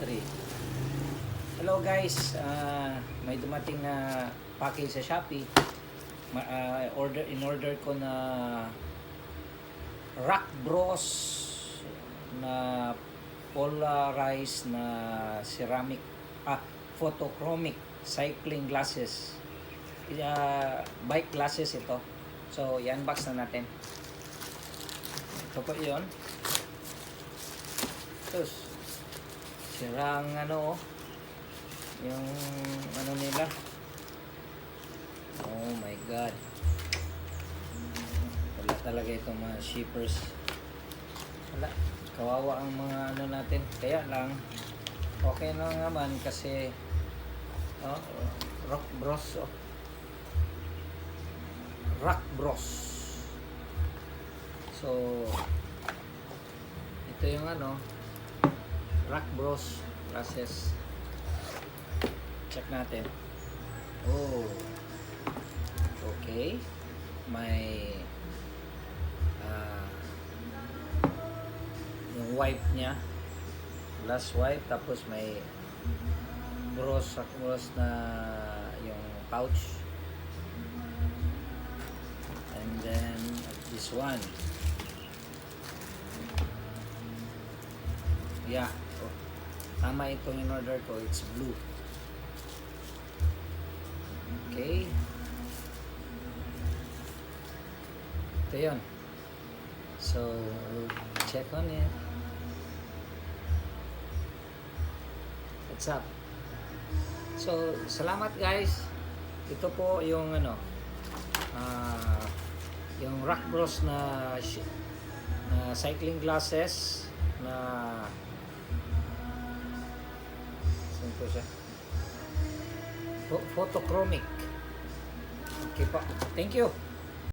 3. Hello guys, may dumating na package sa Shopee. In-order ko na Rock Bros na polarized na ceramic, photochromic cycling glasses. Bike glasses ito. So, i-unbox na natin. Ito po yun. Tapos, sirang yung nila. Oh my god. Wala talaga itong mga shippers. Wala. Kawawa ang mga natin. Kaya lang, okay lang naman kasi Rock Bros. Rock Bros. So, ito yung Rock Bros glasses. Check natin. Oh. Okay. May yung wipe niya. Glass wipe. Tapos may bros na yung pouch. And then this one. Yeah. Oh. Tama itong in-order ko. It's blue. Okay. Ito yun. So, we'll check on it. What's up? So, salamat guys. Ito po yung yung Rock Bros na cycling glasses na saan po siya? Photochromic. Okay po. Thank you.